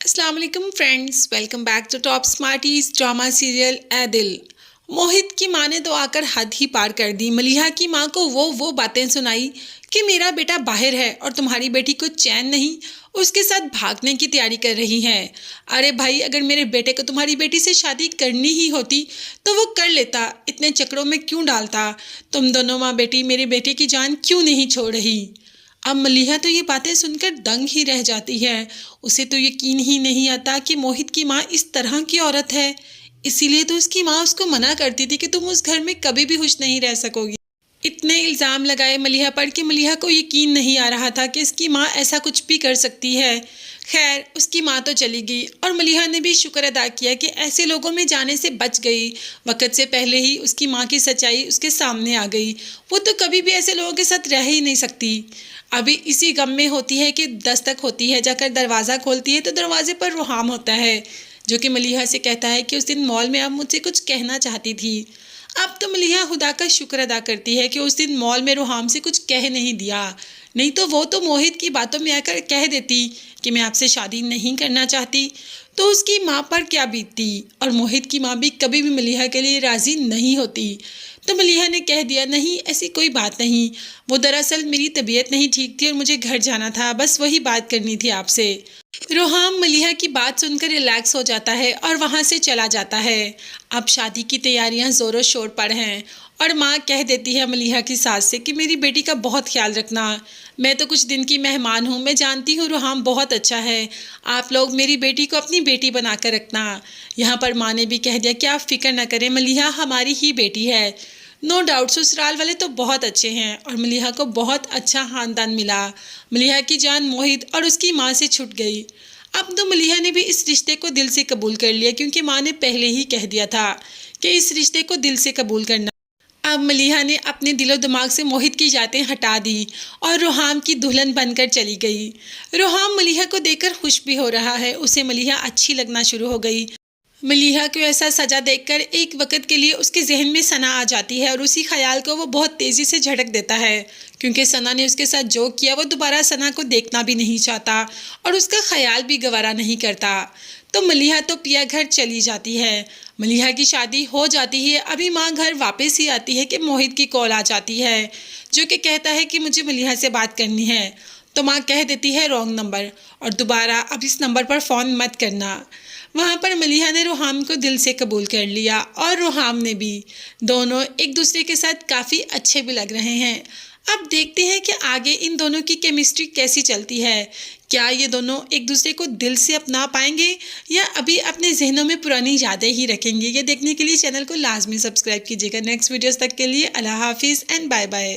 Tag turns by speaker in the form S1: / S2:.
S1: अस्सलाम वालेकुम friends, welcome back to top smarties drama serial Ae Dil. Mohit की माँ ने तो आकर हद ही पार कर दी। मलिहा की माँ को वो बातें सुनाई कि मेरा बेटा बाहर है और तुम्हारी बेटी को चैन नहीं, उसके साथ भागने की तैयारी कर रही है। अरे भाई, अगर मेरे बेटे को तुम्हारी बेटी से शादी करनी ही होती तो वो कर लेता, इतने चक्करों में क्यों डालता। तुम दोनों माँ बेटी मेरे बेटे की जान क्यों नहीं छोड़ रही। अब मलिहा तो ये बातें सुनकर दंग ही रह जाती है। उसे तो यकीन ही नहीं आता कि मोहित की माँ इस तरह की औरत है। इसीलिए तो उसकी माँ उसको मना करती थी कि तुम उस घर में कभी भी खुश नहीं रह सकोगी। इतने इल्ज़ाम लगाए मलिहा पर कि मलिहा को यकीन नहीं आ रहा था कि इसकी माँ ऐसा कुछ भी कर सकती है। खैर, उसकी माँ तो चली गई और मलिहा ने भी शुक्र अदा किया कि ऐसे लोगों में जाने से बच गई। वक्त से पहले ही उसकी माँ की सच्चाई उसके सामने आ गई। वो तो कभी भी ऐसे लोगों के साथ रह ही नहीं सकती। अभी इसी गम में होती है कि दस्तक होती है, जाकर दरवाज़ा खोलती है तो दरवाजे पर रुहाम होता है, जो कि मलिहा से कहता है कि उस दिन मॉल में आप मुझसे कुछ कहना चाहती थी। अब तो मलिहा खुदा का शुक्र अदा करती है कि उस दिन मॉल में रुहाम से कुछ कह नहीं दिया, नहीं तो वो तो मोहित की बातों में आकर कह देती कि मैं आपसे शादी नहीं करना चाहती, तो उसकी माँ पर क्या बीतती। और मोहित की माँ भी कभी भी मलिहा के लिए राज़ी नहीं होती। तो मलिहा ने कह दिया, नहीं ऐसी कोई बात नहीं, वो दरअसल मेरी तबीयत नहीं ठीक थी और मुझे घर जाना था, बस वही बात करनी थी आपसे। रोहाम मलिहा की बात सुनकर रिलैक्स हो जाता है और वहाँ से चला जाता है। अब शादी की तैयारियां ज़ोरों शोर पर हैं और माँ कह देती है मलिहा की सास से कि मेरी बेटी का बहुत ख्याल रखना। मैं तो कुछ दिन की मेहमान हूँ, मैं जानती हूँ रोहाम बहुत अच्छा है, आप लोग मेरी बेटी को अपनी बेटी बना कर रखना। यहाँ पर माँ ने भी कह दिया कि आप फिक्र न करें, मलिहा हमारी ही बेटी है। नो डाउट ससुराल वाले तो बहुत अच्छे हैं और मलिहा को बहुत अच्छा खानदान मिला। मलिहा की जान मोहित और उसकी माँ से छूट गई। अब तो मलिहा ने भी इस रिश्ते को दिल से कबूल कर लिया, क्योंकि माँ ने पहले ही कह दिया था कि इस रिश्ते को दिल से कबूल करना। अब मलिहा ने अपने दिलो दिमाग से मोहित की यादें हटा दी और रोहाम की दुल्हन बनकर चली गई। रोहाम मलिहा को देखकर खुश भी हो रहा है, उसे मलिहा अच्छी लगना शुरू हो गई। मलिहा को ऐसा सजा देखकर एक वक्त के लिए उसके जहन में सना आ जाती है और उसी ख्याल को वो बहुत तेज़ी से झटक देता है, क्योंकि सना ने उसके साथ जो किया वो दोबारा सना को देखना भी नहीं चाहता और उसका ख्याल भी गवारा नहीं करता। तो मलिहा तो पिया घर चली जाती है। मलिहा की शादी हो जाती है। अभी माँ घर वापस ही आती है कि मोहित की कॉल आ जाती है, जो कि कहता है कि मुझे मलिहा से बात करनी है। तो माँ कह देती है रॉन्ग नंबर और दोबारा अब इस नंबर पर फ़ोन मत करना। वहाँ पर मलिहा ने रोहाम को दिल से कबूल कर लिया और रोहाम ने भी। दोनों एक दूसरे के साथ काफ़ी अच्छे भी लग रहे हैं। अब देखते हैं कि आगे इन दोनों की केमिस्ट्री कैसी चलती है। क्या ये दोनों एक दूसरे को दिल से अपना पाएंगे या अभी अपने जहनों में पुरानी यादें ही रखेंगे। ये देखने के लिए चैनल को लाजमी सब्सक्राइब कीजिएगा। नेक्स्ट वीडियोस तक के लिए अल्लाह हाफिज़ एंड बाय बाय।